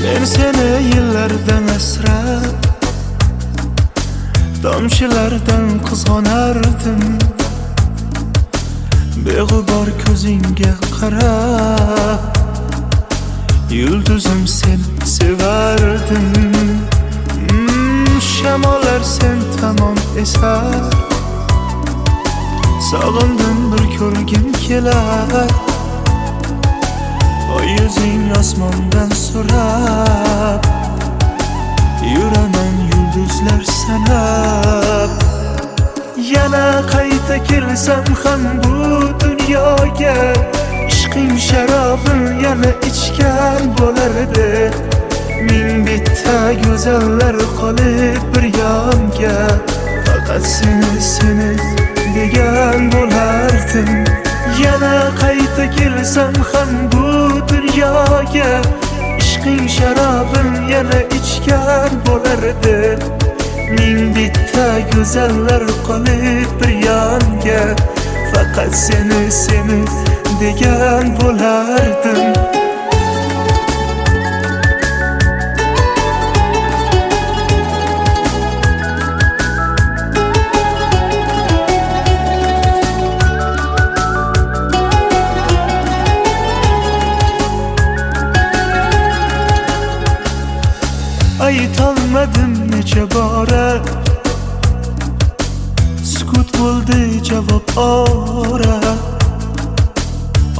Men seni yillardan asrab, tomchilardan qizg'onardim. Beg'ubor ko'zingga qarab, yulduzim sen sevardim. Shamollar sen tomon esar, sog'indim bir ko'rgim kelar. O yuzing osmondan so'rab, yuraman yulduzlar sanab. Yana qayta kelsam ham bu dunyoga, ishqing sharobim yana ichgan bo'lardi. Ming bitta go'zallar qolib bir yonga, faqat seni degan bo'lardim. Yana qayta kelsam ham bu dunyoga, ishqing sharobim yana ichgan bo'lardi. Ming bitta go'zallar qolib bir yonga, faqat seni degan bo'lardim. Aytolmadim necha bora, sukut bo'ldi javob ora.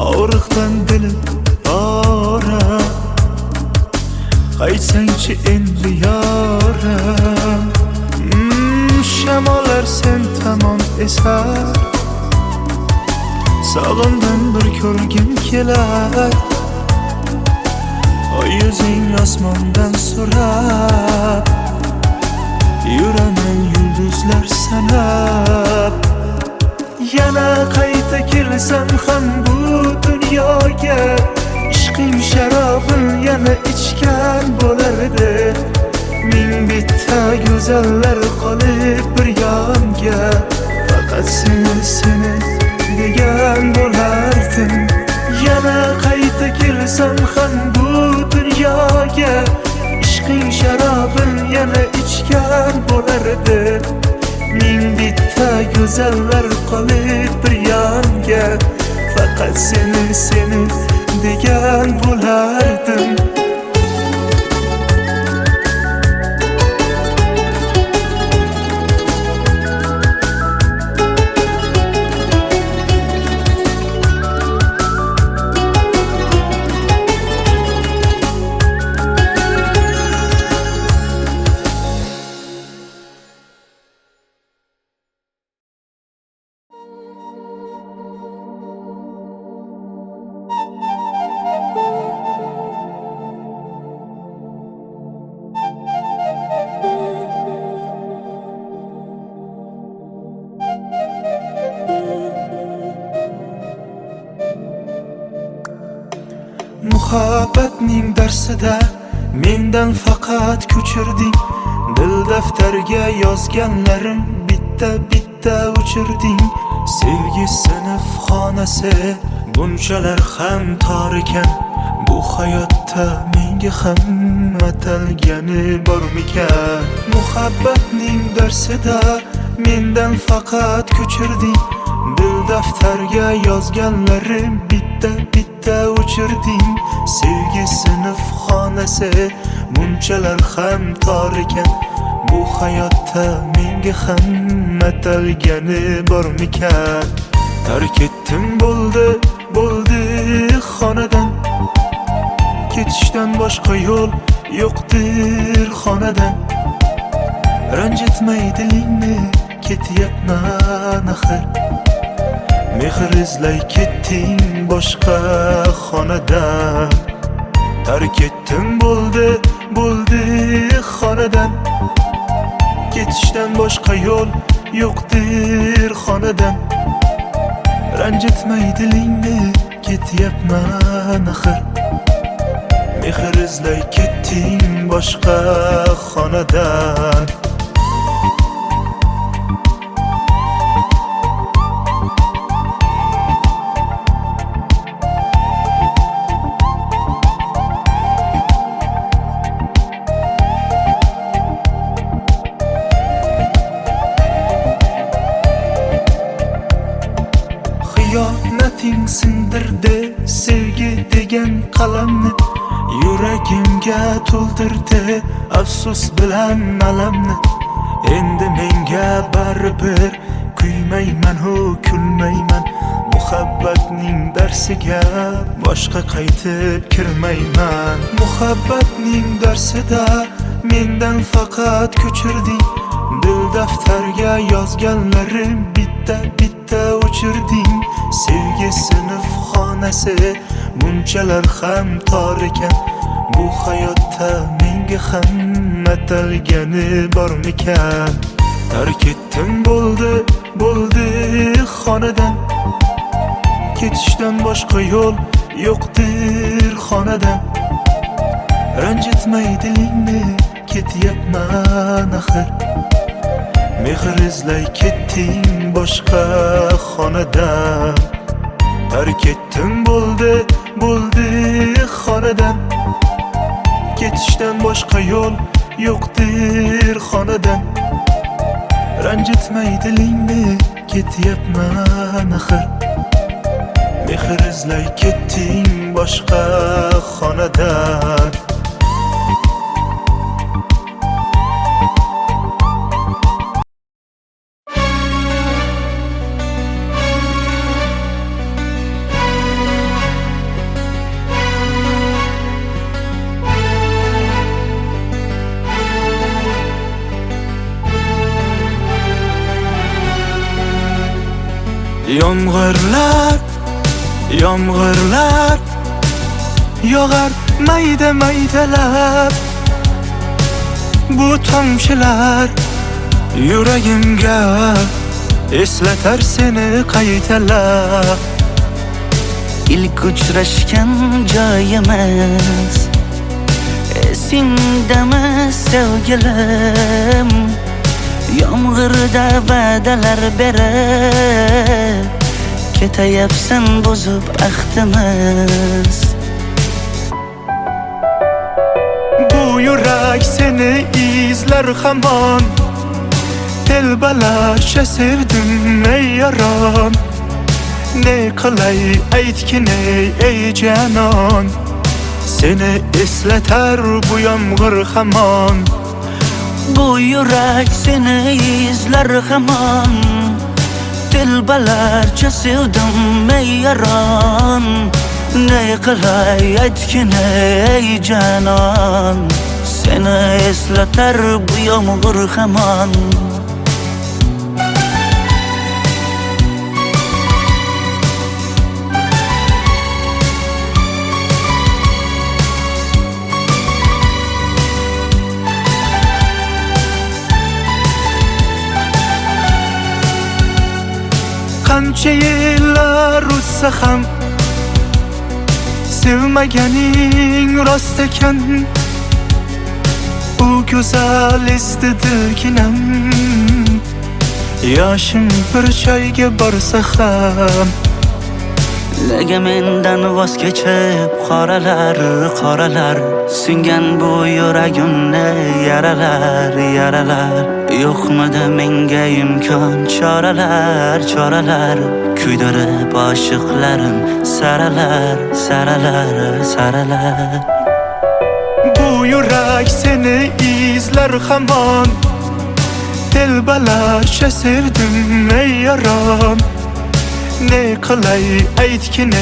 Og'riqdan dilim ora, qaytsangchi endi yoram. Shamollar sen tomon esar, sog'indim bir ko'rgim kelar. O yuzing osmondan so'rab, yuraman yulduzlar sanab. Yana qayta kelsam ham bu dunyoga, ishqing sharobim yana ichgan bo'lardi. Ming bitta go'zallar qolib bir yonga, faqat seni degan bo'lardim. Yana qayta kelsam ham bu dunyoga, ishqing sharobim yana ichgan bo'lardi. Ming bitta go'zallar qolib bir yonga, faqat seni degan bo'lardim. Muhabbatning darsida mendan faqat ko'chirding. Dil daftarga yozganlarim bitta o'chirding. Sevgi sinf xonasi bunchalar ham tor ekan. Bu hayotda menga ham atalgani bormikan? Muhabbatning darsida mendan faqat ko'chirding. Dil daftarga yozganlarim bitta o'chirding. Sevgi sinf xonasi bunchalar ham tor ekan. Bu hayotda menga ham atalgani bormikan? Tark etdim bo'ldi xonadan, ketishdan boshqa yo'l yo'qdir xonadan. Ranjitmay dilingni ketyapman axir, mehr izlay ketding boshqa xonadan. Tark etdim bo'ldi xonadan, ketishdan boshqa yo'l yo'qdir xonadan. Ranjitmay dilingni ketyapman axir. Mehr izlay ketding boshqa xonadan. Xiyonating sindirdi sevgi degan qalamni, yuragimga to'ldirdi afsus bilan alamni. Endi menga baribir kuymayman u kulmayman, muhabbatning darsiga boshqa qaytib kirmayman. Muhabbatning darsida mendan faqat ko'chirding, dil daftarga yozganlarim bitta bitta o'chirding. Sevgi sinf xonasi bunchalar ham tor ekan, bu hayotda menga ham atalgani bormikan? Tark etdim bo'ldi xonadan, ketishdan boshqa yo'l yo'qdir xonadan. Ranjitmay dilingni ketyapman axir, mehr izlay ketding boshqa xonadan. Tark etdim bo'ldi xonadan, ketishdan boshqa yo'l yo'qdir xonadan. Ranjitmay dilingni ketyapman axir, mehr izlay ketding boshqa xonadan. Yomg'irlar yog'ar mayda maydalab, bu tomchilar yuragimga eslatar seni qaytalab. İlk uchrashgan joyimiz esingdami sevgilim? Yomg'irda va'dalar berib ketayapsan buzib ahdimiz. Bu yurak seni izlar hamon, telbalarcha sevdim ey yaron. Ne qilay aytgin ey janon, seni eslatar bu yomg'ir hamon. Bu yurak seni izlar hamon, telbalarcha sevdim ey yaron. Ne qilay aytgin ey janon, seni eslatar bu yomg'ir hamon. Qancha yillar o'tsa ham sevmaganing rost ekan. U go'zal esdidirginam, yoshim bir joyga borsa ham. Nega mendan voz kechib qoralar singan bu yuragimni yaralar. Yo'qmidi menga imkon choralar kuydirib oshiqlarim saralar. Bu yurak seni izlar hamon, telbalarcha sevdim ey yaron. Ne qilay aytgin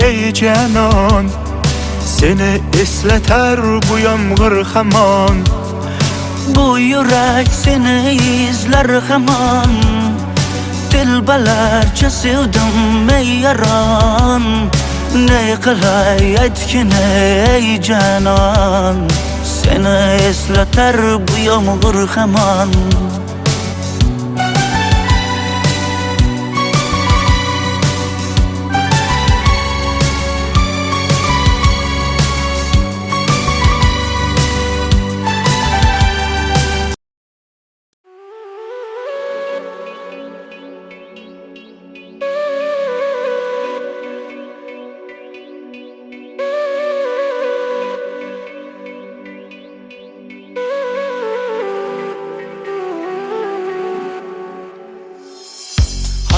ey janon, seni eslatar bu yomg'ir hamon. Bu yurak seni izlar hamon, telbalarcha sevdim ey yaron. Ne qilay aytgin ey janon, seni eslatar bu yomg'ir hamon.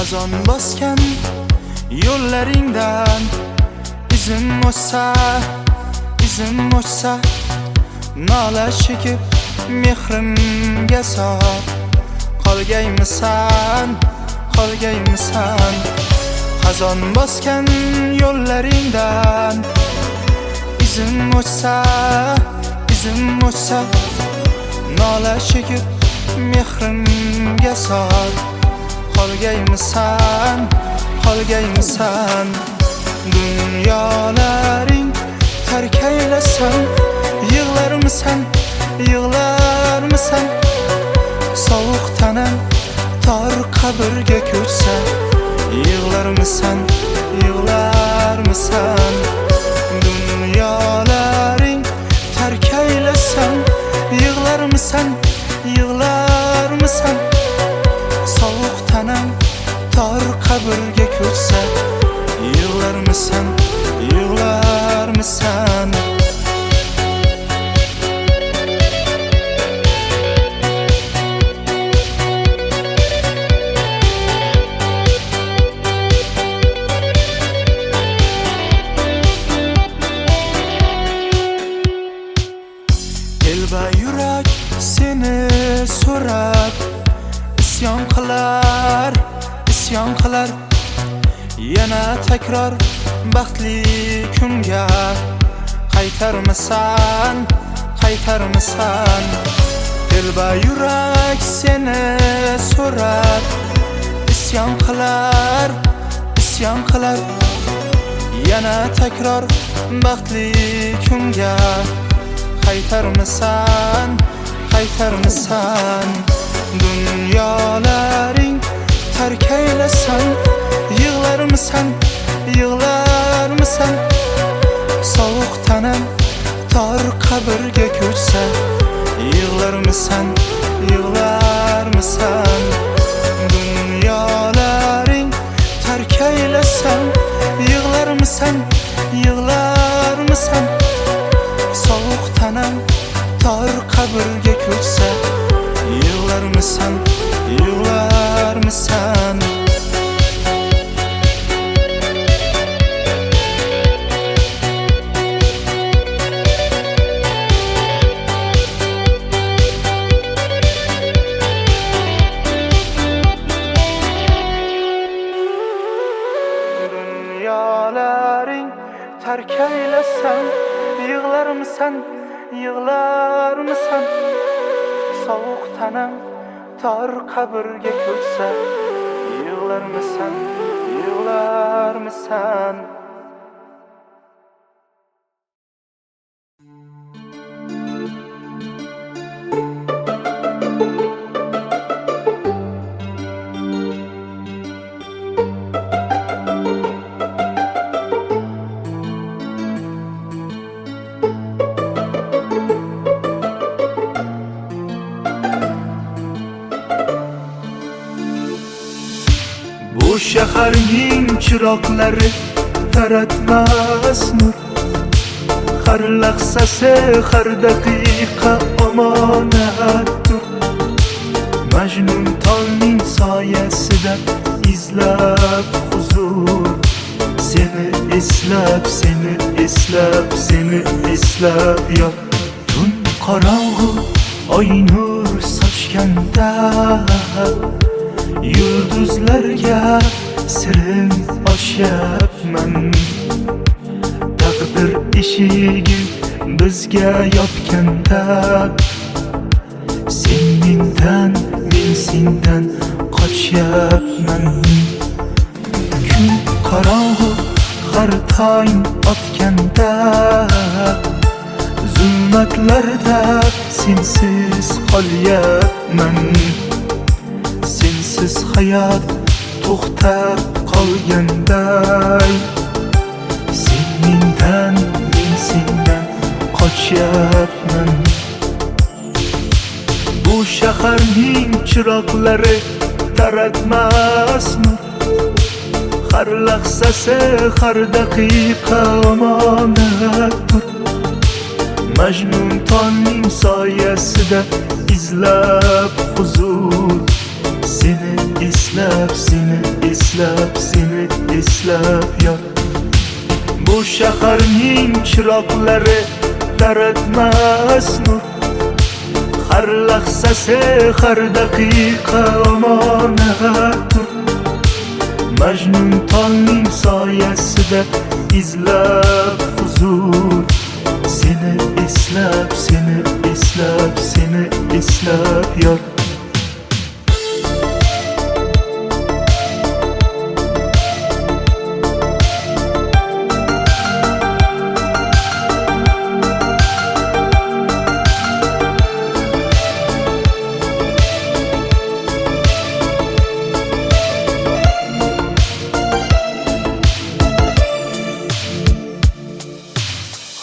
Xazon bosgan yo'llaringdan izim o'chsa nola chekib mehrimga sor qolgaymisan Xazon bosgan yo'llaringdan izim o'chsa nola chekib mehrimga sor qolgaymisan Dunyolaring tark aylasan yig'larmisan sovuq tanam tor qabrga ko'chsa yig'larmisan Dunyolaring tark aylasan yig'larmisan sovuq tanam tor qabrga ko'chsa yig'larmisan Elba yurak seni so'rab isyon qilar yana takror baxtli kunga qaytarmisan Elba yurak seni so'rab isyon qilar yana takror baxtli kunga qaytarmisan Dunyolaring tark aylasan yig'larmisan sovuq tanam tor qabrga ko'chsa yig'larmisan Dunyolaring tark aylasan yig'larmisan sovuq tanam tor qabrga ko'chsa yig'larmisan Dunyolaring tark aylasan yig'larmisan sovuq tanam tor qabrga ko'chsa yig'larmisan Bu shaharning chiroqlari taratmas nur har lahzasi har daqiqa omonatdir Majnun tolning soyasida izlab huzur seni eslab yot tun qorong'u oy nur sochganda yulduzlarga sirim ochyapman taqdir eshigi bizga yopganda sen mendan men sendan qochyapman kun qorong'u har tong otganda zulmatlarda sensiz qolyapman sensiz hayot to'xtab qolganday sen mendan men sendan qochyapman bu shaharning chiroqlari taratmas nur har lahzasi har daqiqa omonatdir Majnun tolning soyasida izlab huzur seni eslab seni, eslab seni, eslab yor. Bu shaharning chiroqlari taratmas nur, har lahzasi, har daqiqa omonatdir. Majnun tongning soyasida izlab huzur, seni eslab, seni eslab, seni eslab yor.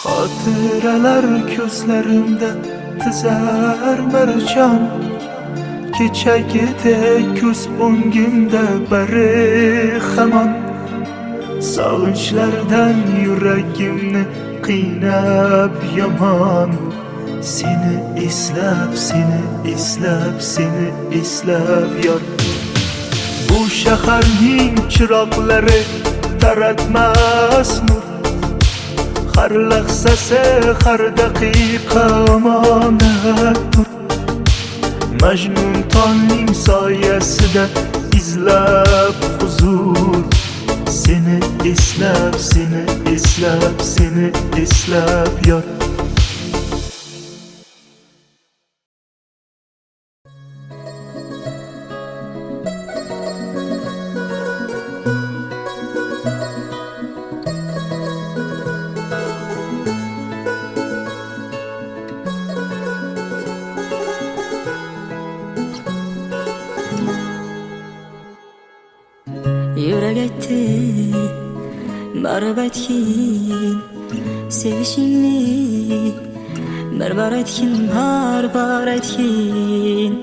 Xotiralar ko'zlarimda tizar marjon, kechagidek ko'z o'ngimda bari hamon. Sog'inchlardan yuragimni qiynab yomon, seni eslab, seni eslab, seni eslab yor. Bu shaharning chiroqlari taratmas nur, har lahzasi, har daqiqa omonatdir. Majnun tongning soyasida izlab huzur, seni eslab, seni eslab, seni eslab yor. Yürek etti, barib aytgin sevishingni, barbar aytgin, barbar aytgin.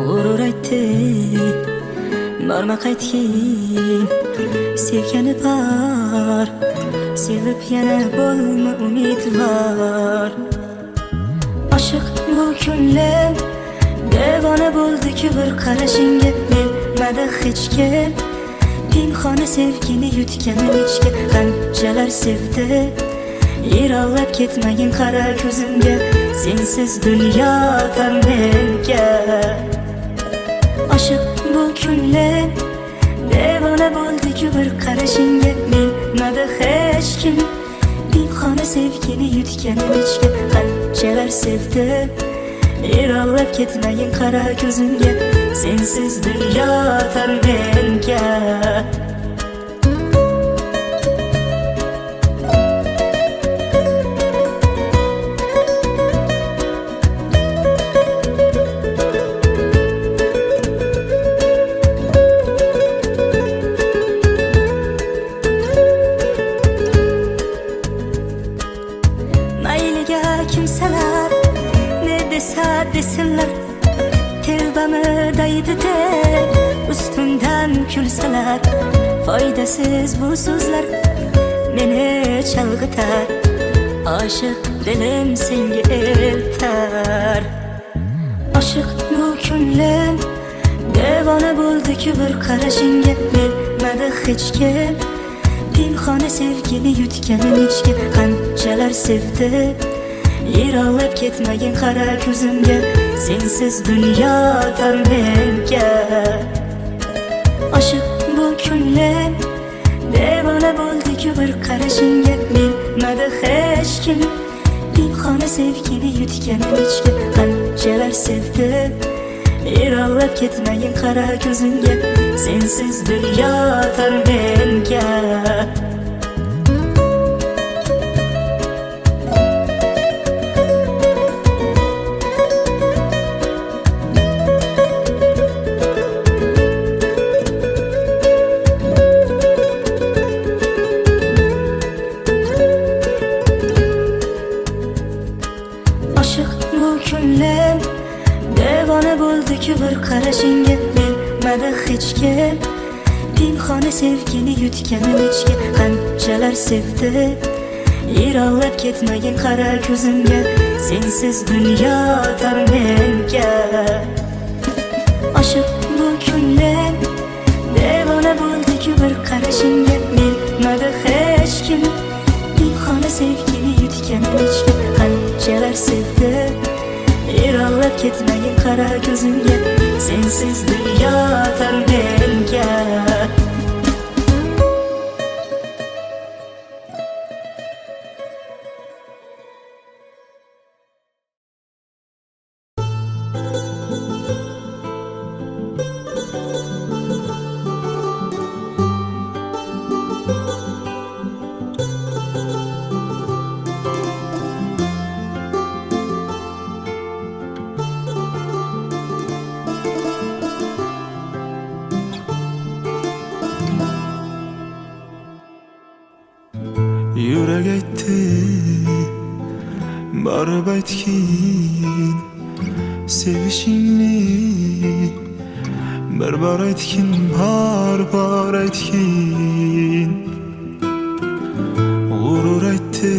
G'urur aytdi, barmaq aytgin, sevgani bor, sevib yana bo'lma umidvor. Oshiq bu ko'nglim devona bo'ldi-ku bir qarashingga, bilmadi hech kim. Pinhona sevgini yutganim ichga, qanchalar sevdi. Yiroqlab ketmagin qara ko'zimga, sensiz dunyo tar menga. Oshiq bu ko'nglim devona bo'ldi-ku bir qarashingga, bilmadi hech kim. Pinhona sevgini yutganim ichga, qanchalar sevdi. Yiroqlab ketmagin qara ko'zimga, sensiz dunyo tar menga. Mayliga kimsalar ne desa desinlar, telbamı daydı deb ustimdan kulsalar, foydasiz bu so'zlar meni chalg'itar. Oshiq dilim senga eltar. Oshiq bu ko'nglim devona bo'ldi-ku bir qarashingga, bilmadi hech kim. Pinhona sevgini yutganim ichga, qanchalar sevdi. Yiroqlab ketmagin qara ko'zimga, sensiz dunyo tar menga. Oshiq bu ko'nglim devona bo'ldi-ku bir qarashingga, bilmadi hech kim. Pinhona sevgini yutganim ichga, qanchalar sevdi. Yiroqlab ketmagin qara ko'zimga, sensiz dunyo tar menga. Oshiq bu ko'nglim devona bo'ldi-ku bir qarashingga, bilmadi hech kim. Pinhona sevgini yutganim ichga, qanchalar sevdi. Yiroqlab ketmagin qara ko'zimga, sensiz dunyo tar menga. Oshiq bu ko'nglim qarashingga bilmadi hech kim. Pinhona sevgini yutganim ichki qanchalar sevdi. Yiroqlab ketmagin qara ko'zimga, sensiz dunyo tar menga. Yürek aytdi barib aytgin sevishingni, bir bor aytgin, bor aytgin. G'urur aytdi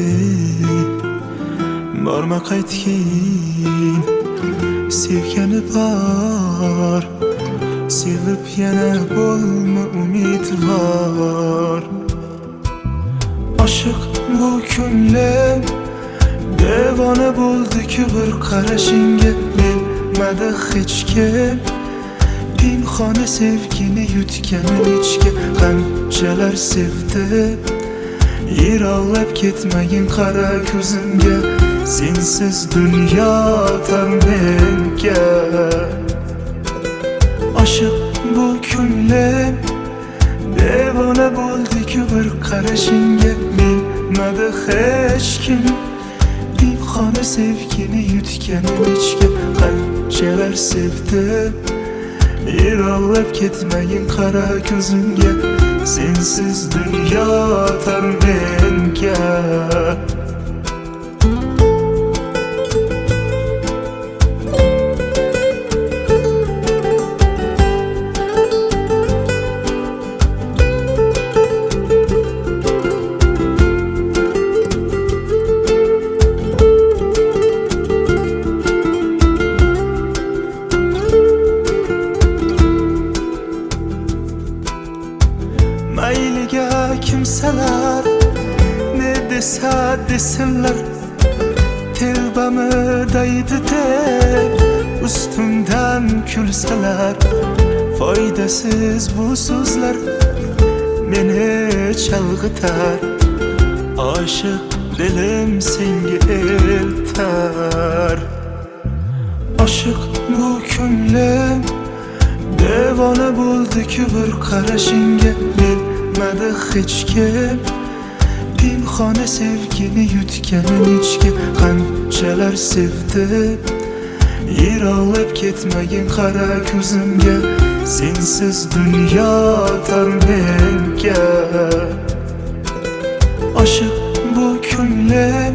borma qaytgin, sevgani bor, sevib yana bo'lma umidvor. Aşık bu ko'nglim devona bo'ldi-ku bir qarashingga bilmadi hech kim. Pinhona sevgini yutganim ichki qanchalar sevdi. Yiroqlab ketmagin qara ko'zimga, sensiz dunyo tar menga. Aşık bu ko'nglim devona bo'ldi-ku bir qarashingga bilmadi hech kim. Pinhona sevgini yutganim ichki qanchalar sevdi. Yiroqlab ketmagin qara ko'zimga, sensiz dunyo tar menga. Mayliga kimsalar ne desa desinlar, telbamı daydı deb ustimdan kulsalar. Foydasiz bu so'zlar meni chalg'itar. Aşık dilim senga eltar. Aşık bu ko'nglim devona bo'ldi-ku bir qarashingga bilmadi hech kim. Pinhona sevgini yutganim ichki qanchalar sevdi. Yiroqlab ketmagin qara ko'zimga, sensiz dunyo tar menga. Aşık bu ko'nglim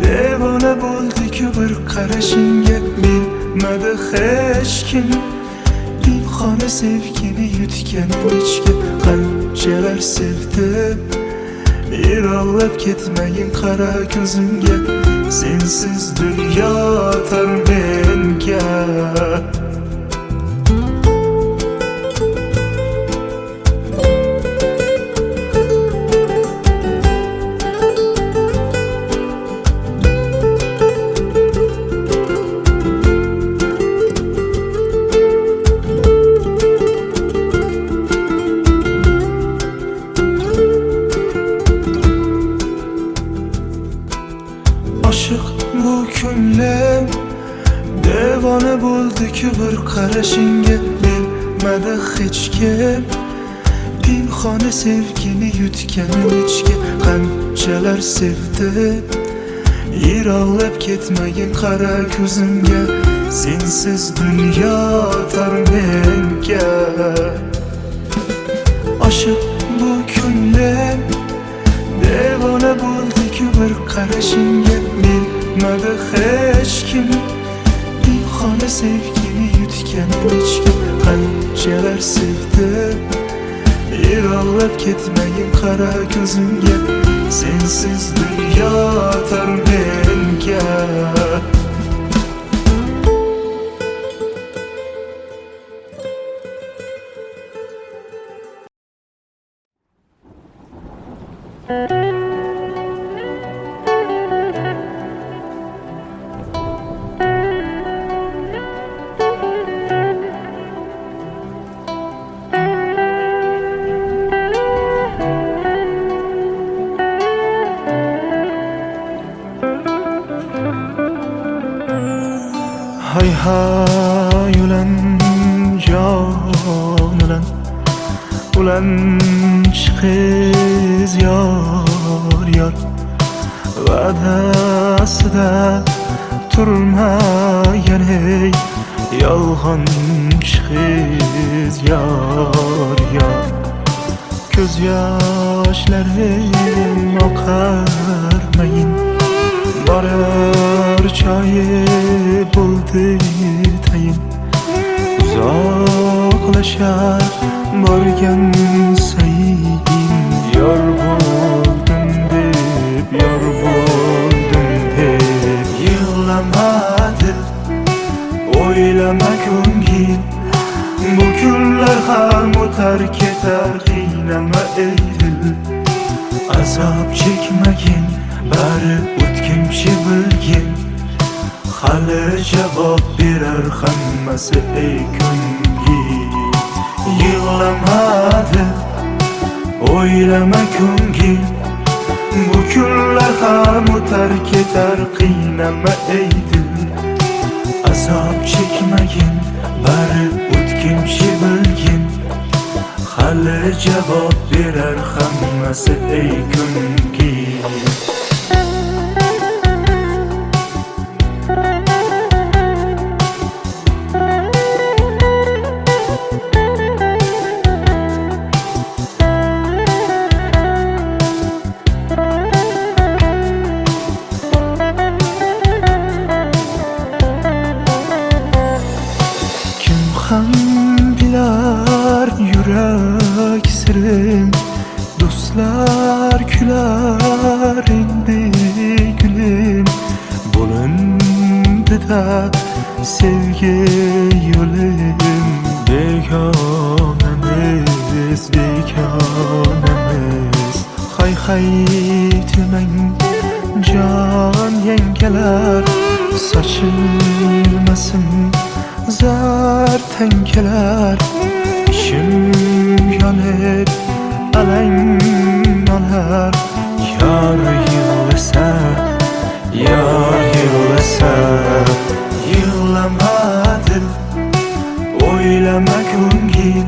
devona bo'ldi-ku bir qarashingga bilmadi hech kim. Pinhona sevgini yutganim ichki qanchalar sevdi. Yiroqlab ketmagin qara ko'zimga, sensiz dunyo tar menga. Aşık bu ko'nglim devona bo'ldi-ku bir qarashingga bilmadi hech kim. Pinhona sevgini yutganim ichki qanchalar sevdi. Yiroqlab ketmagin qara ko'zimga, sensiz dunyo tar menga. Aşık bu ko'nglim devona bo'ldi-ku bir qarashingga bilmadi hech kim. Pinhona sevgini yutganim ichki qanchalar sevdi. Yiroqlab ketmagin qara ko'zimga, sensiz dunyo tar menga. Hay hay ulan jon ulan chiqiz yor yor va'dasida turmagan ey yolg'on chiqiz yor yor ko'z yoshlarim oqarmayin borar choyi bo'ldi tayin uzoqlashar borgan sayin yor bo'ldim deb yig'lamadi o'ylama ko'ngil bu kunlar ham o'tar ketar qiynama ey dil azob chekmagin bari o'tkinchi bilgin hali javob berar hammasi ey ko'ngil yig'lamadi o'ylama ko'ngil bu kunlar ham o'tar ketar qiynama ey dil azob chekmagin bari o'tkinchi bilgin hali javob berar hammasi ey ko'ngil yurak sirim do'stlar kular endi gulim bo'lindi-da sevgi yo'lim begonamiz hay hay demang jon yangalar sochilmasin zar tangalar ishim yonib alang olar yor yig'lasa yig'lama dil o'ylama ko'ngil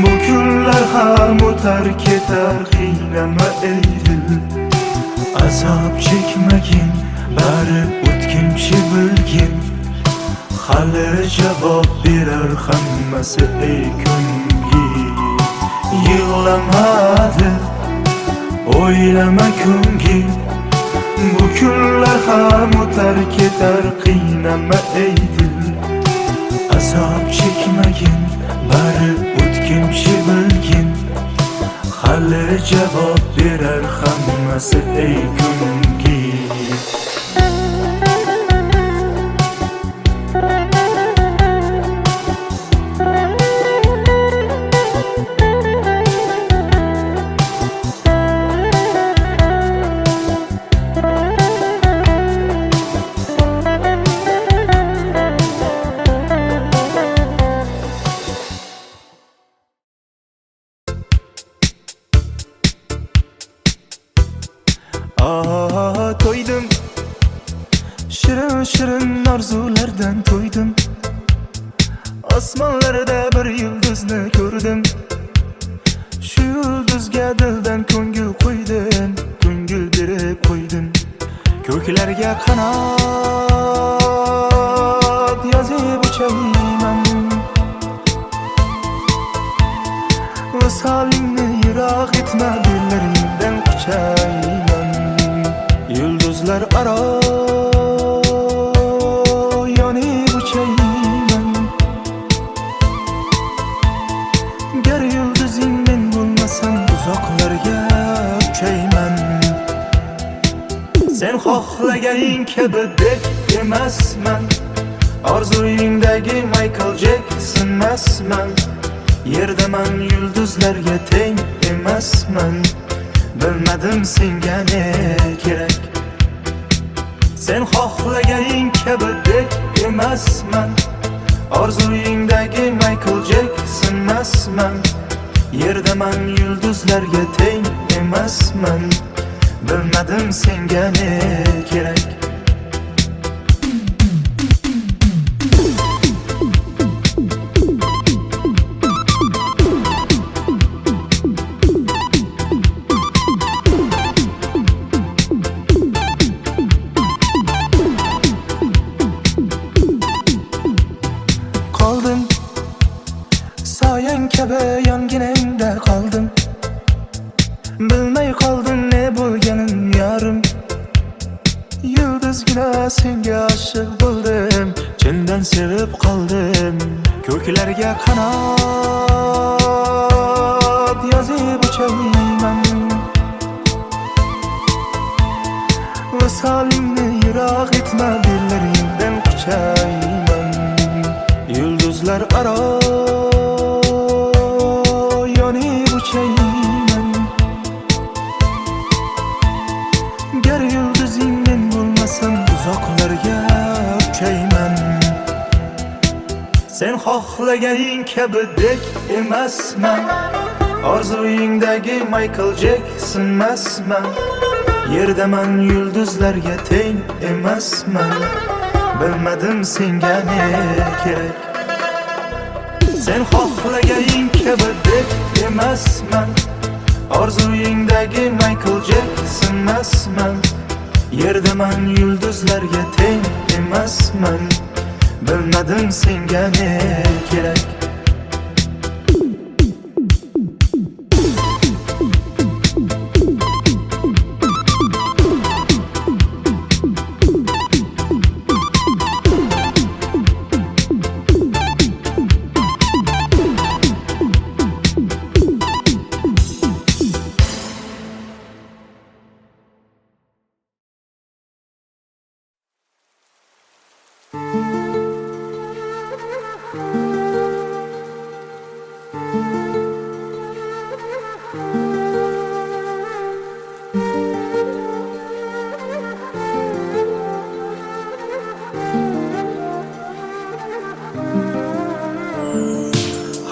bu kunlar ham o'tar ketar qiynama ey dil azob chekmagin bari o'tkinchi bilgin hali javob berar hammasi ey ko'ngil yig'lamadi o'ylama ko'ngil bu kunlar ham o'tar ketar qiynama ey dil azob chekmagin bari o'tkinchi bilgin hali javob berar hammasi ey ko'ngil to'ydim shirin shirin orzulardan to'ydim osmonlarda bir yulduzni ko'rdim shu yulduzga dildan ko'ngil qo'ydim ko'ngil berib qo'ydim ko'klarga qanot yozib uchayman visolingni yiroq etma dillaringdan quchayman yulduzlar aro yonib uchayman gar yulduzing men bo'lmasam uzoqlarga uchayman sen xohlaganing kabi deb emasman orzuyingdagi Michael Jackson emasman yerdaman yulduzlarga teng emasman bilmadim senga ne kerak. Sen xohlaganing kabidek emasman, orzuyingdagi Michael Jackson emasman. Yerdaman yulduzlarga teng emasman, bilmadim senga ne kerak. Qoldim soyang kabi yonginangda qoldim, bilmay qoldim ne bo'lganim yorim. Yulduzgina senga oshiq bo'ldim, chindan sevib qoldim. Ko'klarga qanot yozib uchayman, visolingni yiroq etma, dillaringdan quchayman. Yulduzlar aro yonib uchayman, gar yulduzing men bo'lmasam uzoqlarga uchayman. Sen xohlaganing kabidek emasman, orzuyingdagi Michael Jackson emasman. Yerdaman yulduzlarga teng emasman, bilmadim senga ne kerak. Sen xohlaganing kabidek emasman, orzuyingdagi Michael Jackson emasman. Yerdaman yulduzlarga teng emasman, bilmadim senga ne kerak.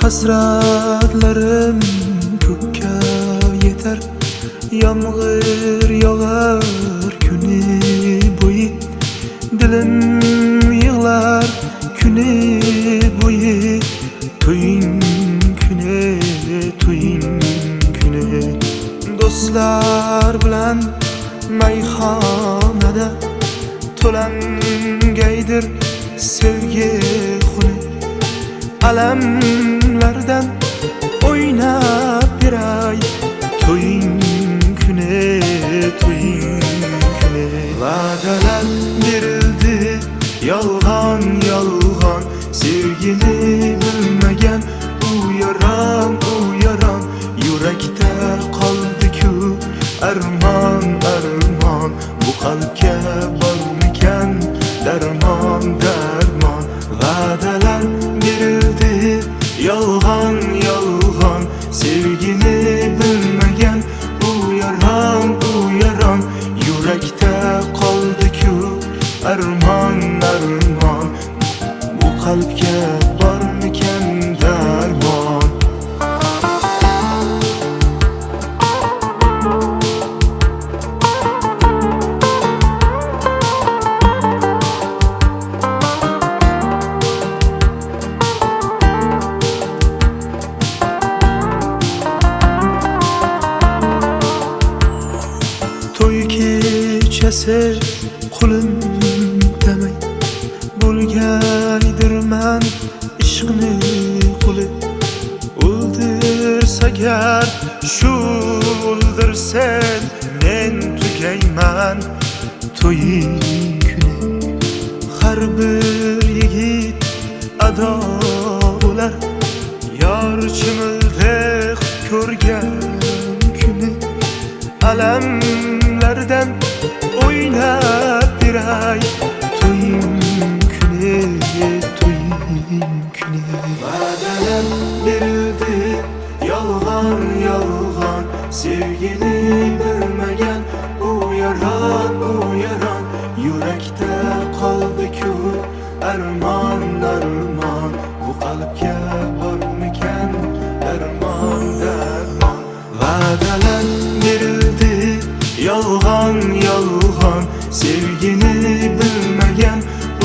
Hasratlarim ko'kka yetar, yomg'ir yog'ar kuni bo'yi. Dilim yig'lar kuni bo'yi, to'ying kuni, to'ying kuni. Do'stlar bilan mayxonada to'langaydir sevgi xuni. Alamlardan o'ynab beray, to'ying kuni, to'ying kuni. Va'dalar berildi yolg'on yolg'on, sevgini bilmagan u yaron yurakda qoldi-ku armon armon. Bu qalbga bormikan darmon darmon. Va'dalar berildi yolg'on yolg'on, sevgini bilmagan u yaron yurakda qoldi-ku armon armon. Bu qalbga bormikan darmon. Kechasi qulim demay bo'lgaydirman ishqni quli. O'ldirsagar shu o'ldirsen men tugayman to'ying kuni. Har bir yigit ado bo'lar, yor chimildek ko'rgan kuni. Alamlardan o'ynab beray, to'ying kuni, to'ying kuni. Va'dalar berildi yolg'on yolg'on, sevgini yolg'on yolg'on sevgini bilmagan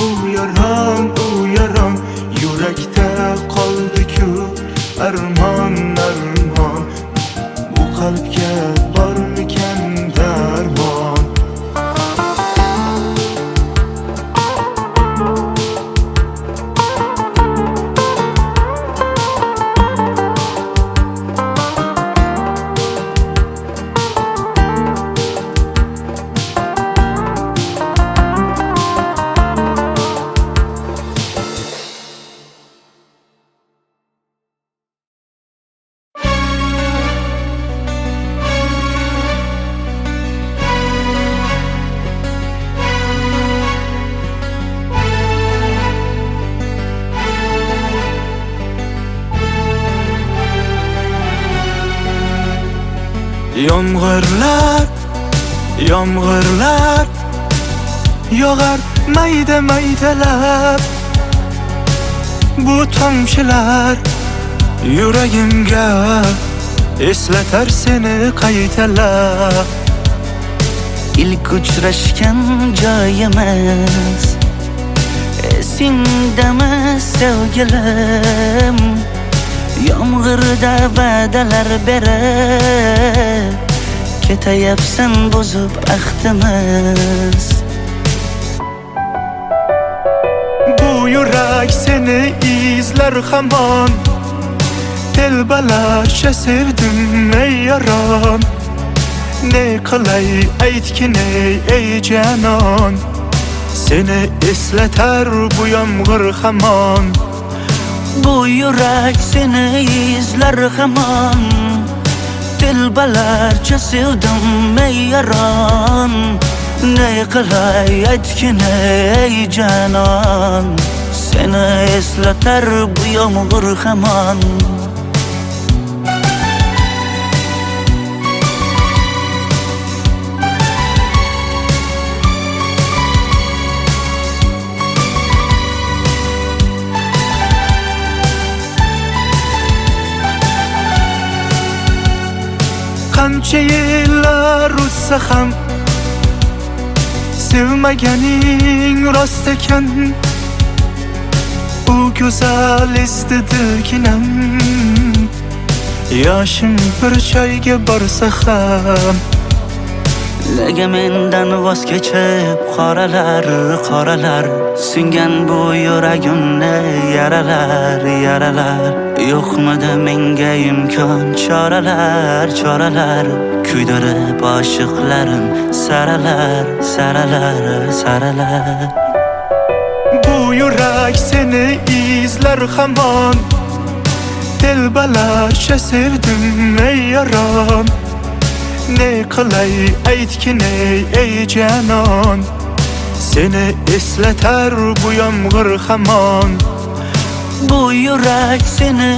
u yaron yurakda qoldi-ku armon bu qalbga bormikan darmon Yomg'irlar yog'ar maydalab bu tomchilar yuragimga eslatar seni qaytalab İlk uçraşgan joyimiz esingdami sevgilim yomg'irda va'dalar berib ketayapsan bozib ahdimiz bu yurak seni izlar hamon telbalarcha sevdim ey yaron ne qilay aytgin ey janon seni eslatar bu yomg'ir hamon bu yurak seni izlar hamon telbalarcha sevdim ey yaron ne qilay aytgin ey janon seni eslatar bu yomg'ir hamon qancha yillar o'tsa ham sevmaganing rost ekan u go'zal esdidiginam yoshim bir joyga borsa ham nega mendan voz kechib qoralar singan bu yuragimni yaralar yo'qmidi menga imkon choralar kuydirib oshiqlarim saralar bu yurak seni izlar hamon telbalarcha sevdim ey yaron ne qilay aytgin ey janon seni eslatar bu yomg'ir hamon bu yurak seni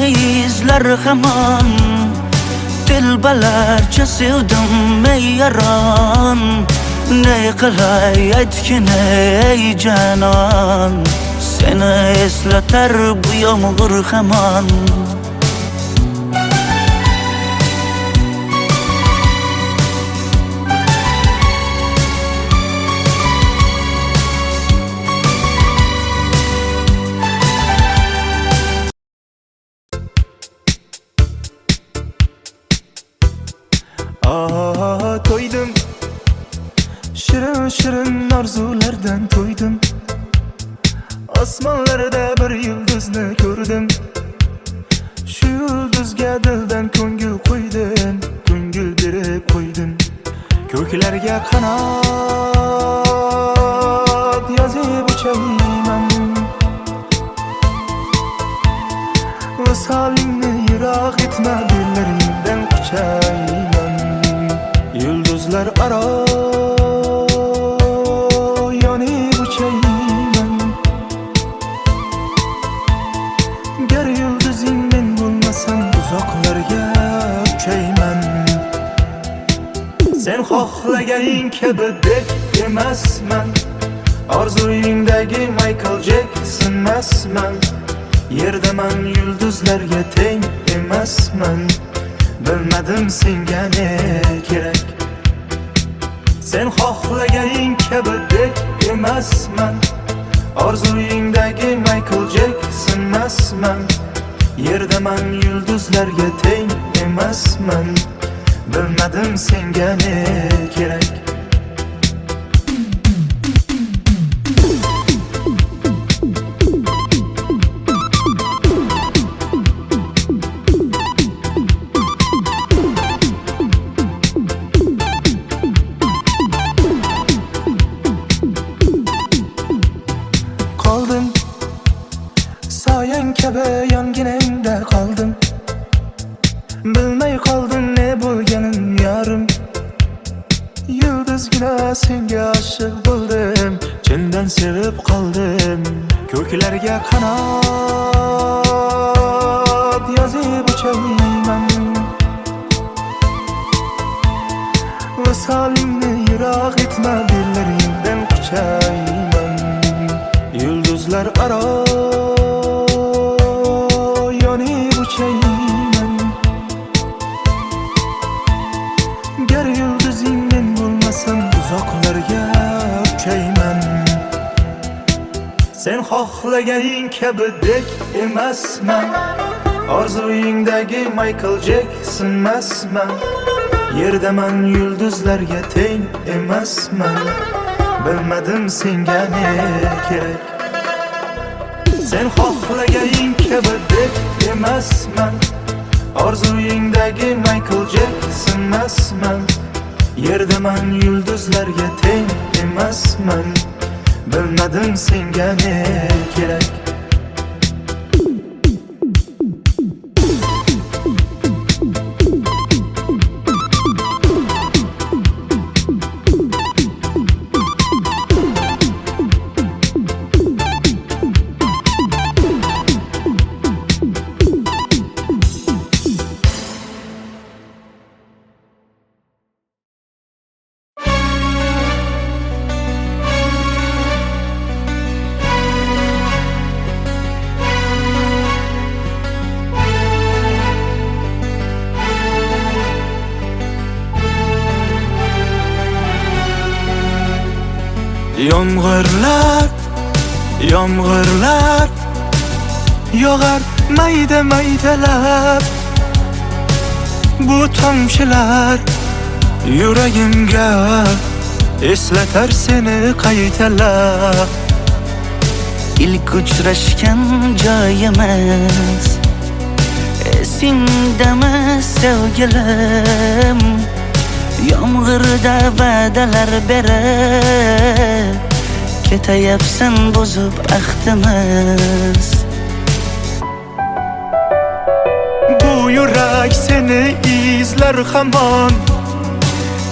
izlar hamon telbalarcha sevdim ey yaron ne qilay aytgin ey janon seni eslatar bu yomg'ir hamon to'ydim shirin orzulardan to'ydim osmonlarda bir yulduzni ko'rdim shu yulduzga dildan ko'ngil qo'ydim ko'ngil berib qo'ydim ko'klarga qanot yozib uchayman visolingni yiroq etma bellaringdan quchayman yulduzlar aro yonib uchayman gar yulduzing men bo'lmasam uzoqlarga uchayman sen xohlaganing kabi deb emasman orzuyingdagi Michael Jackson emasman yerdaman yulduzlarga teng emasman bilmadim senga ne kerak Sen xohlaganing kabi dek emasman, orzuyingdagi Michael Jacksonmasman. Yerdaman, yulduzlarga teng emasman. Bilmadim senga ne kerak. Qoldim soyang kabi yonginangda qoldim. Bilmay qoldim ne bo'lganim yorim. Yulduzgina senga oshiq bo'ldim, chindan sevib qoldim. Ko'klarga qanot yozib uchayman, visolingni yiroq etma, dillaringdan quchayman. Yulduzlar aro yonib uchayman, gar yulduzing men bo'lmasam uzoqlarga uchayman. Sen xohlaganing kabi dek emasman, orzuyingdagi Michael Jacksonmasman. Yerdaman, yulduzlarga teng emasman. Bilmadim senga ne kerak. Sen xohlaganing kabi dek emasman, orzuyingdagi Michael Jacksonmasman. Yerdaman, yulduzlarga teng emasman. Bilmadim senga ne kerak. Yomg'irlar, yomg'irlar yog'ar mayda maydalab. Bu tomchilar yuragimga eslatar seni qaytalab. İlk uchrashgan joyimiz esingdami sevgilim? Yomg'irda va'dalar berib ketayapsan buzib ahdimiz. Bu yurak seni izlar hamon,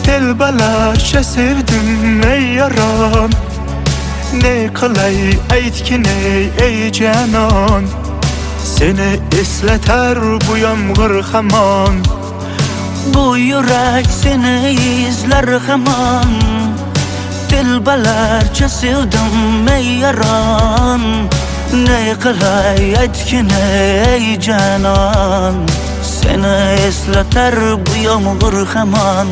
telbalarcha sevdim ey yaron. Ne qilay aytgin ey janon, seni eslatar bu yomg'ir hamon. Bu yurak seni izlar hamon, telbalarcha sevdim ey yaron. Ne qilay aytgin ey janon, seni eslatar bu yomg'ir hamon.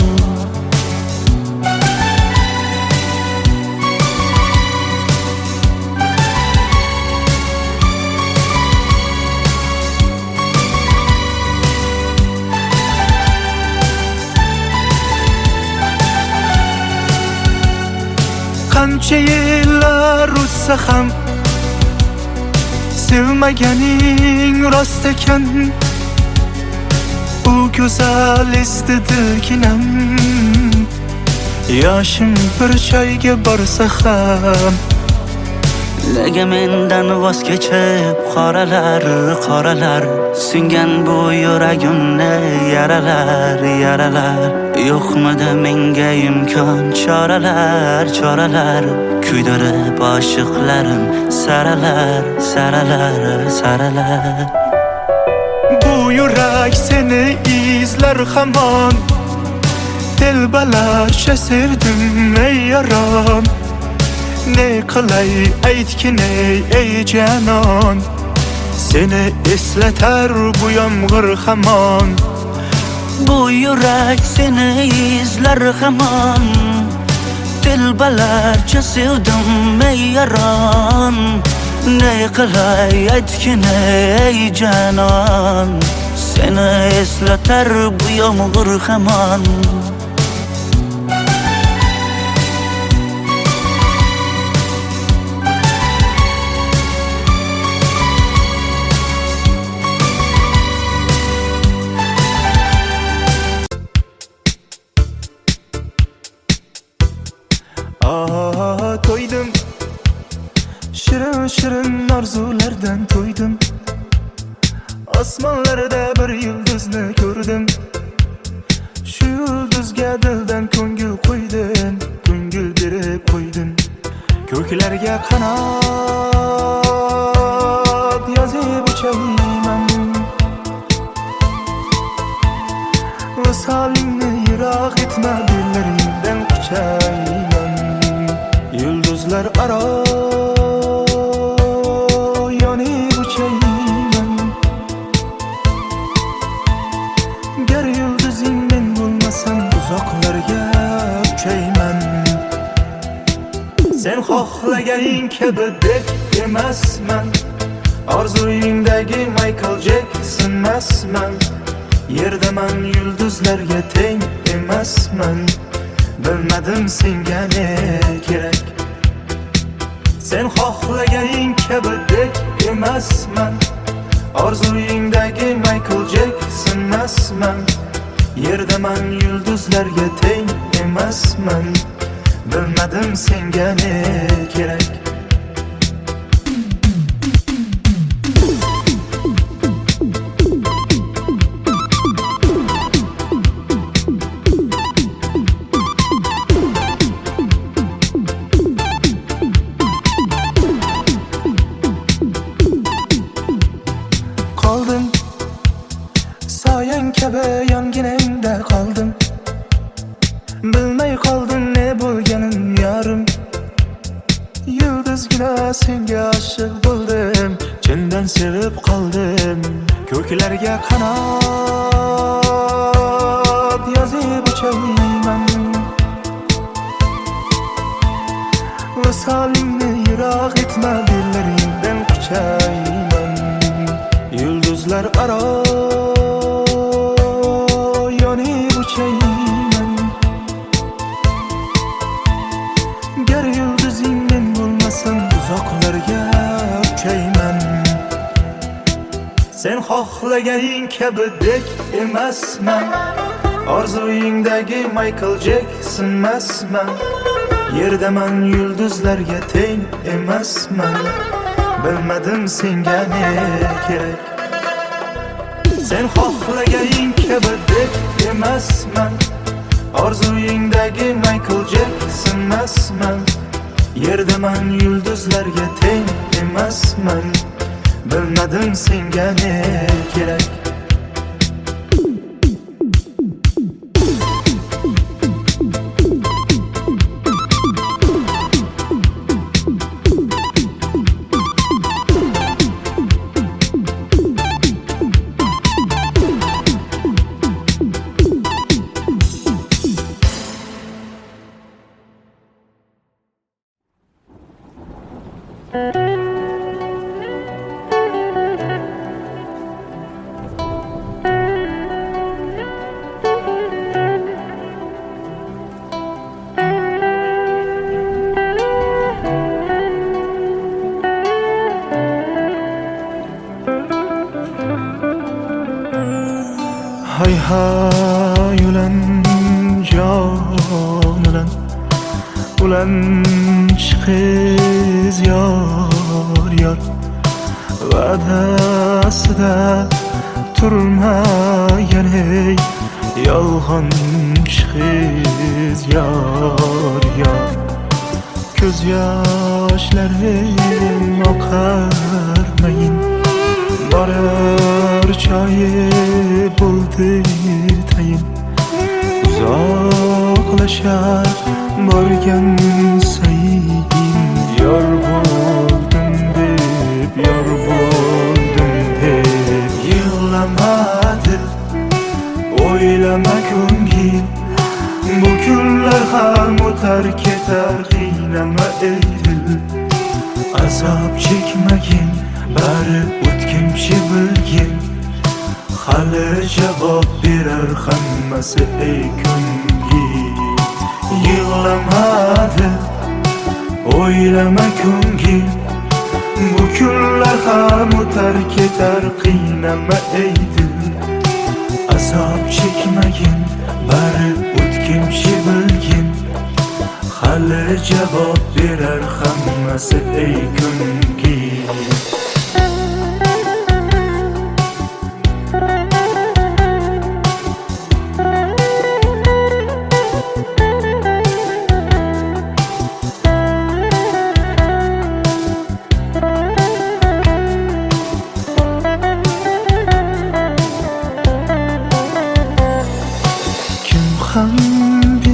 Qancha yillar o'tsa ham sevmaganing rost ekan. U go'zal esdidiginam, yoshim bir joyga borsa ham. Nega mendan voz kechib qoralar, qoralar singan bu yuragimni yaralar, yaralar. Yo'qmidi menga imkon choralar, choralar kuydirib oshiqlarim saralar, saralar, saralar. Bu yurak seni izlar hamon, telbalarcha sevdim ey yaron. Ne qilay aytgin ey janon, seni eslatar bu yomg'ir hamon. Bu yurak seni izlar hamon, Dilbalarcha sevdim ey yaron, ne qilay aytgin ey janon, seni eslatar bu yomg'ir hamon. To'ydim, shirin shirin orzulardan to'ydim. Osmonlarda bir yulduzni ko'rdim. Shu yulduzga dildan ko'ngil qo'ydim, ko'ngil berib qo'ydim. Ko'klarga qanot yozib uchayman, visolingni yiroq etma, dillaringdan quchayman. Yulduzlar aro yonib uchayman, gar yulduzing men bo'lmasam uzoqlarga uchayman. Sen xohlaganing kabi deb emasman, orzuyingdagi Michael Jackson emasman. Yerdaman yulduzlarga teng emasman, bilmadim senga ne kerak. Sen xohlaganing kabi deb emasman, orzuyingdagi Michael Jackson emasman. Yerdaman yulduzlarga teng emasman, bilmadim senga ne kerak. Qoldim soyang kabi yonginangda qoldim, bilmay qoldim ne bo'lganim yarim. Yulduzgina senga oshiq bo'ldim, chindan sevib qoldim. Ko'klarga qanot yozib uchayman, visolingni yiroq etma, dillaringdan quchayman. Yulduzlar aro yonib uchayman, gar yulduzing men bo'lmasam uzoqlarga uchayman. Sen xohlaganing kabi deb emasman, orzuyingdagi Michael Jackson emasman. Yerdaman yulduzlarga teng emasman, bilmadim senga ne kerak. Sen xohlaganing kabi deb emasman, orzuyingdagi Michael Jackson emasman. Yerdaman yulduzlarga teng emasman, bilmadim senga ne kerak. Hay hay ulan jon ulan chiqiz yor yor, va'dasida turmagan ey yolg'on chiqiz yor yor. Ko'z yoshlarim oqarmayin, borar choyi bo'ldi tayin. Uzoqlashar borgan sayin, yor bo'ldim deb, yor bo'ldim deb. Yig'lamadi o'ylama ko'ngil, bu kunlar ham o'tadi. terk eder qiynama ey dil Azob chekmagin bari o'tkinchi bilgin Hali javob berar hammasi ey ko'ngil Yig'lamadi o'ylama ko'ngil Bu kunlar ham o'tar ketar qiynama ey dil Azob chekmagin bari o'tkinchi bilgin Hali javob berar hammasi ey ko'ngil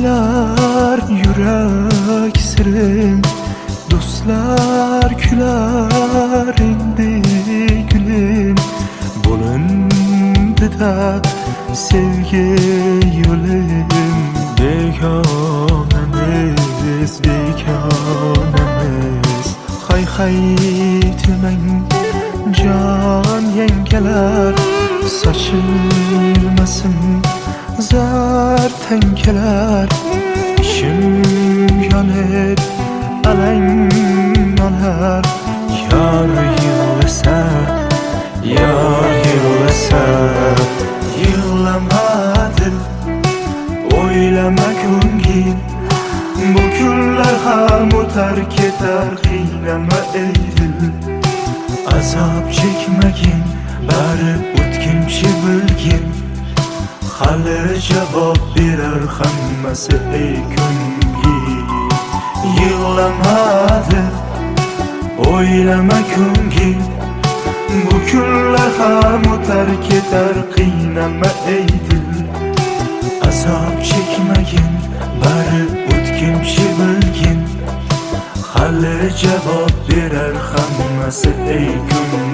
bilar yurak sirin Do'stlar kular endi gülüm Bo'lindi-da sevgi yo'lim Begonamiz, begonamiz Hay hay demang jon yengalar Sochilmasin zar tankalar Ishim yonib alang olar Yor yig'lasa, yor yig'lasa Yig'lama dil, o'ylama ko'ngil Bu kunlar ham o'tar ketar qiynama ey dil Azob chekmagin bari o'tkinchi bilgin Hali javob berar hammasi ey ko'ngil Yig'lamadi o'ylama ko'ngil Bu kunlar ham o'tar ketar qiynama ey dil Azob chekmagin bari o'tkinchi bilgin Hali javob berar hammasi ey ko'ngil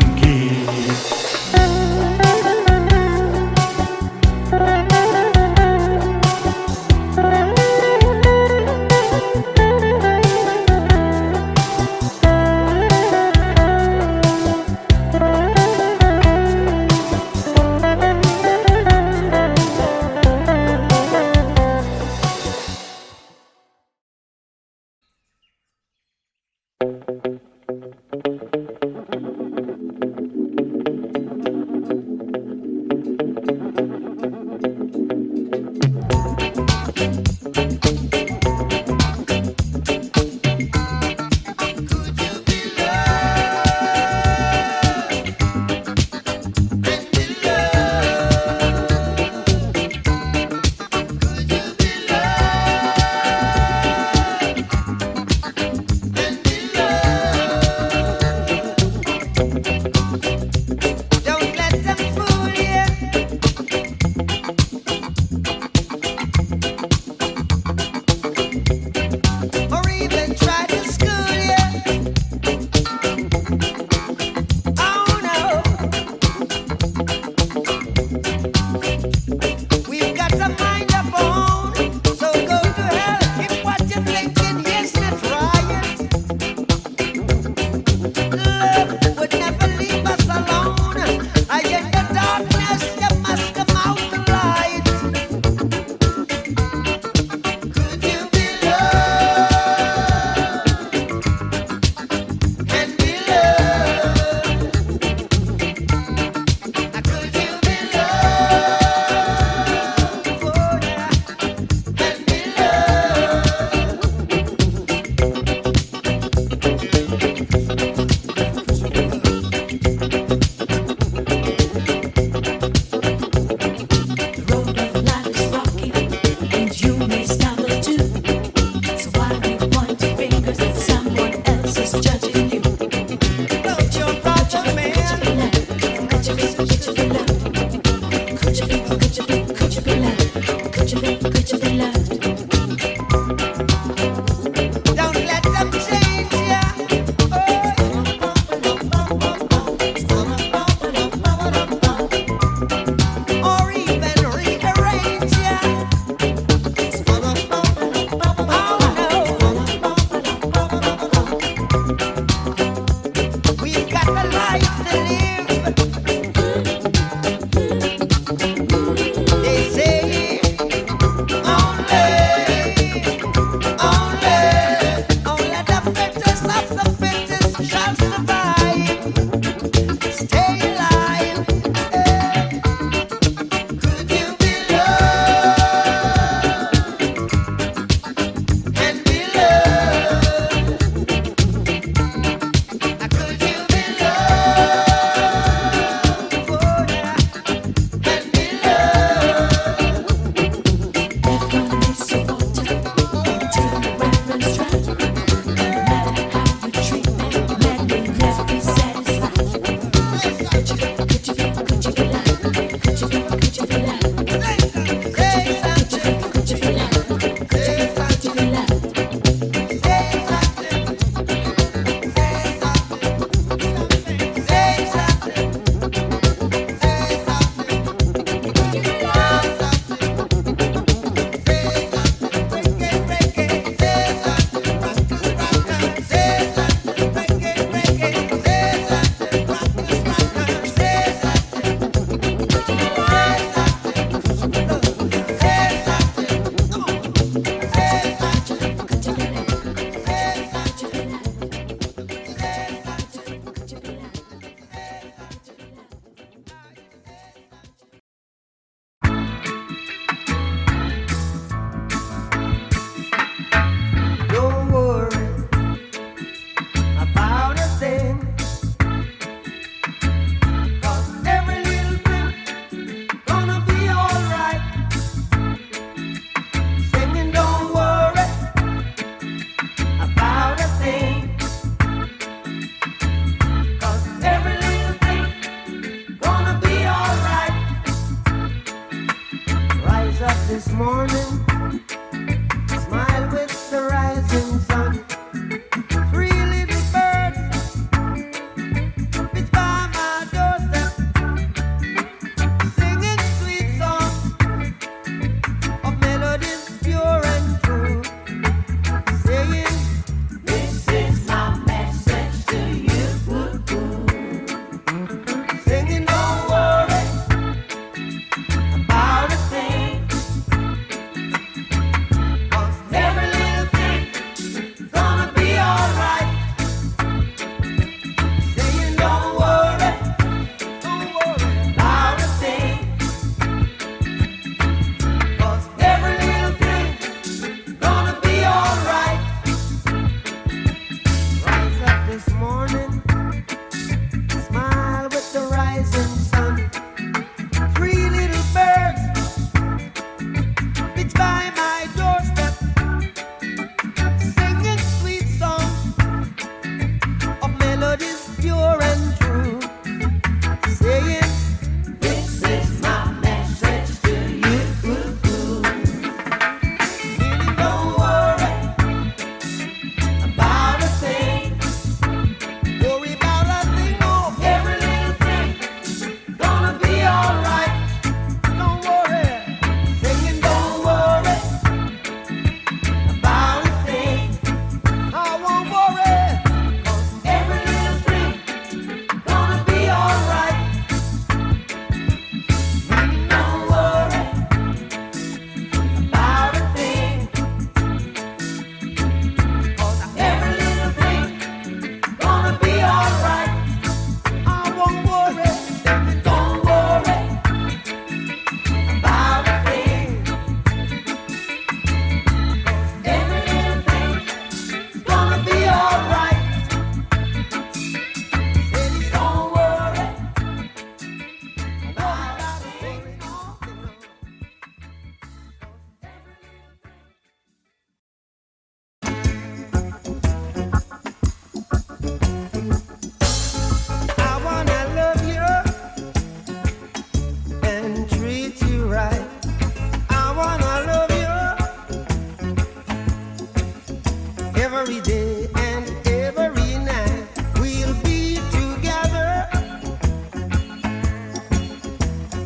every day and every night. We'll be together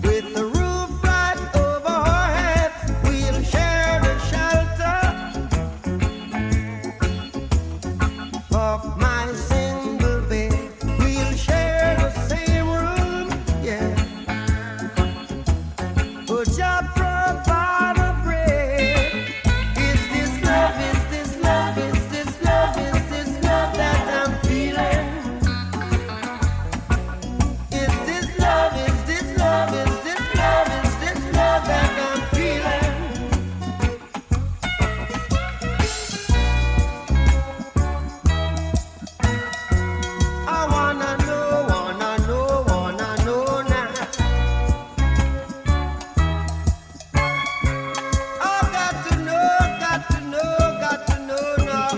with the roof right over our heads. We'll share the shelter of my single bed. We'll share the same room, yeah. But just provide a bread. Is this love? Is this love? Is this love? Is this love that I'm feeling? Is this love? Is this love? Is this love? Is this love that I'm feeling? I wanna know now. I got to know now.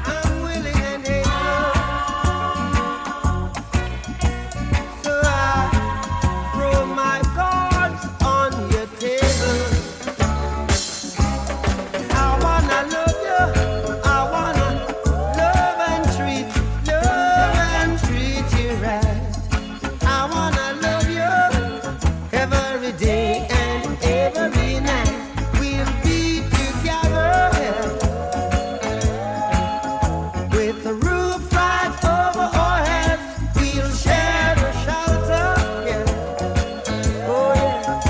I'm willing and able, so I throw my cards on your table. I wanna love you. I wanna love and treat you right. I wanna love you every day and every night. We'll be together with the roof right over our heads. We'll share the shelter, yeah. Oh yeah,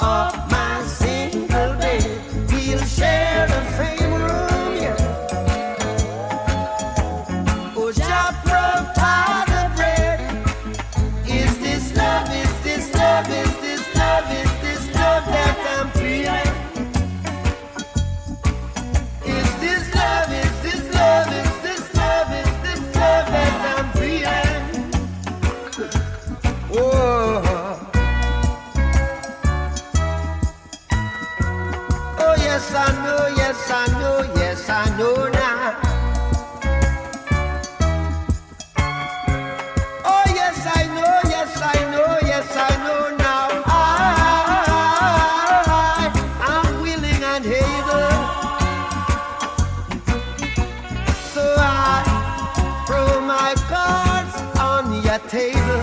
of my single bed. We'll share the same room, yeah. Oh, just provide the bread. Is this love? Is this love? Is this love? Is this love that I'm feeling? Is this love? Is this love? Is this love? Is this love that I'm feeling? Whoa. Oh yes, I know, yes, I know, yes, I know now. Oh yes, I know, yes, I know, yes, I know now. I'm willing and able, so I throw my cards on your table.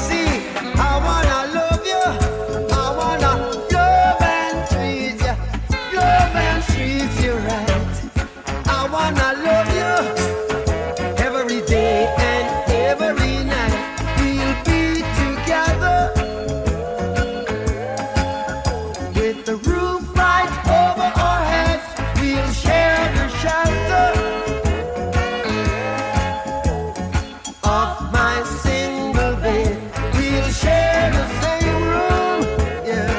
See, I wanna love you, I wanna love and treat you right. I wanna love you every day and every night. We'll be together with the roof right over our heads. We'll share the shelter of my single bed. We'll share the same room, yeah.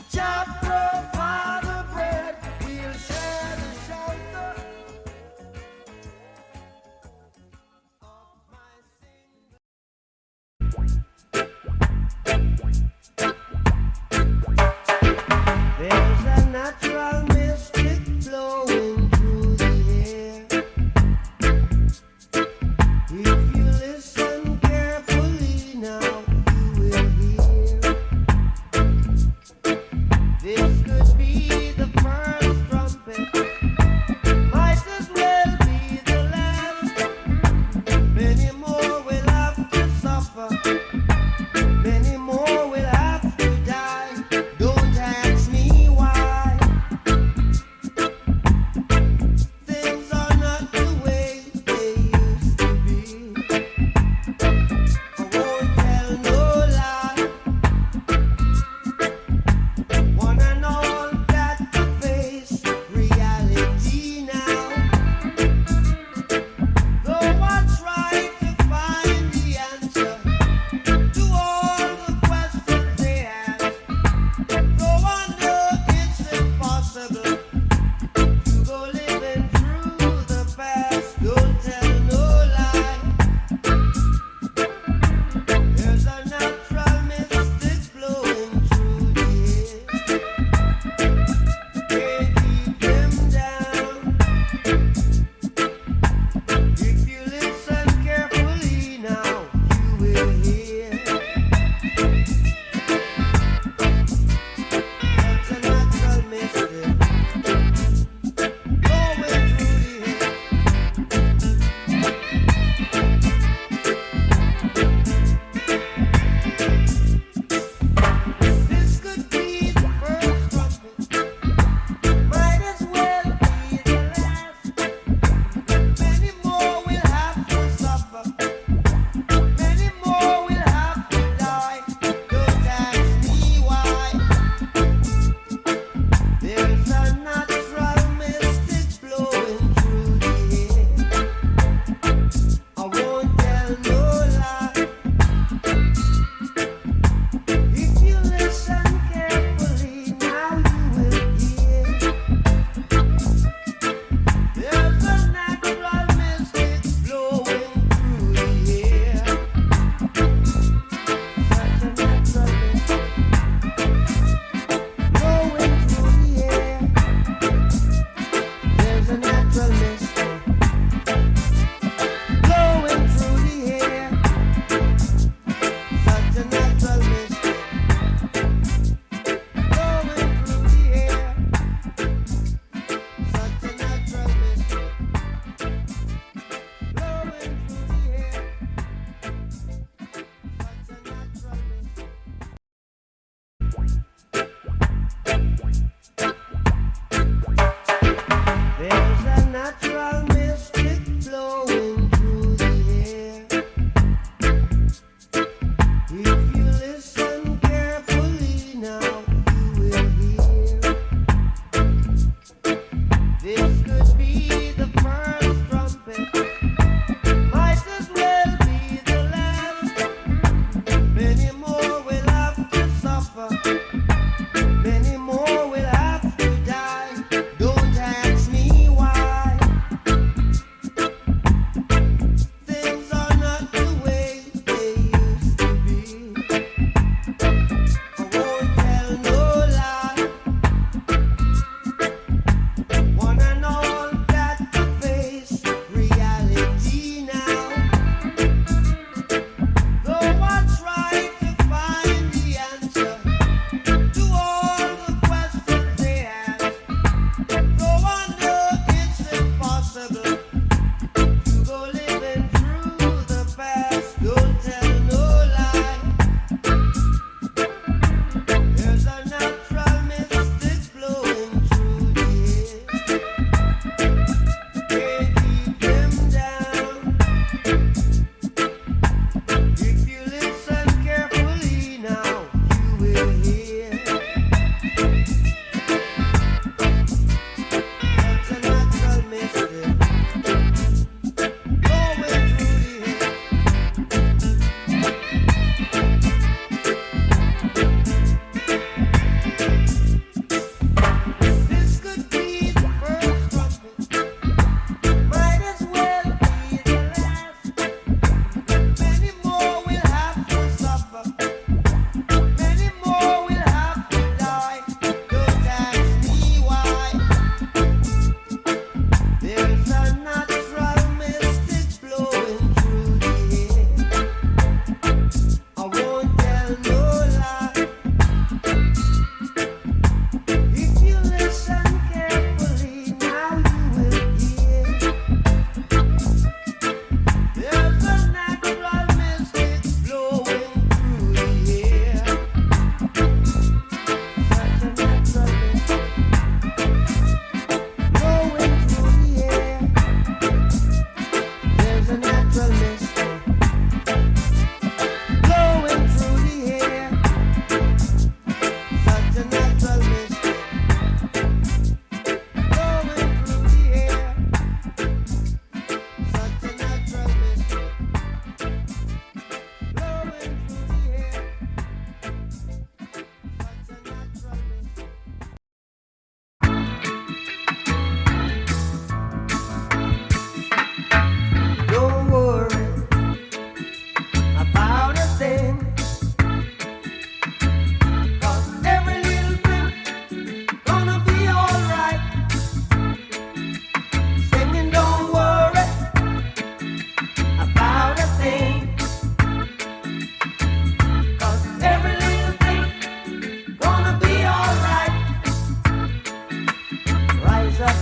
Just provide the bread. We'll share the shelter of my single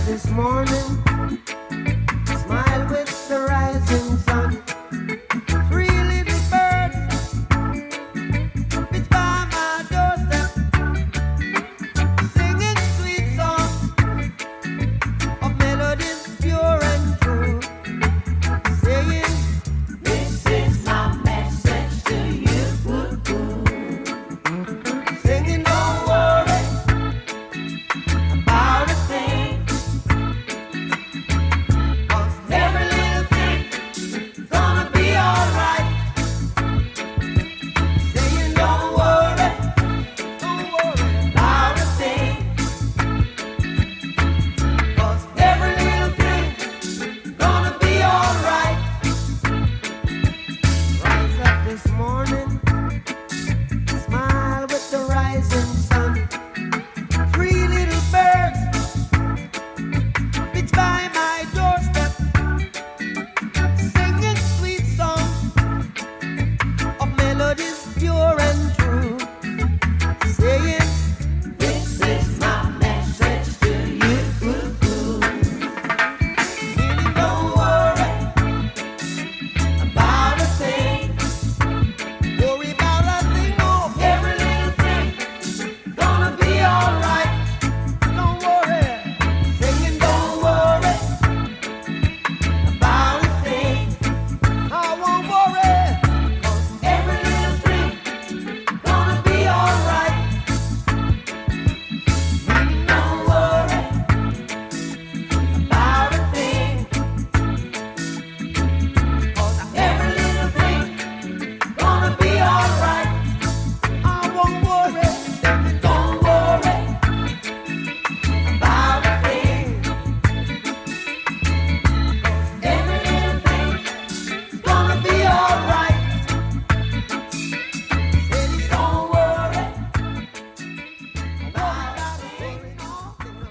this morning. Smile with the rising sun. Three little birds pitch by my doorstep, singing sweet songs of melodies pure and true, saying, "This is my message to you." Singing, "Don't worry about a thing, 'cause every little thing's gonna be alright." Saying, "Don't worry about a thing, 'cause every little thing's gonna be alright." Rise up this morning, smile with the rising sun. Three little birds pitch by my doorstep, singing sweet songs of melodies pure and true, saying, "This is my message to you." Meaning, don't worry about a thing. Worry about a thing, oh, every little thing gonna be alright. Don't worry, singing, don't worry about a thing. I won't worry, 'cause every little thing gonna be alright. Don't worry about a thing, 'cause every little thing gonna be alright. I won't worry, don't worry about a thing, 'cause every little thing's gonna be alright. Said, don't worry about a thing, no, no.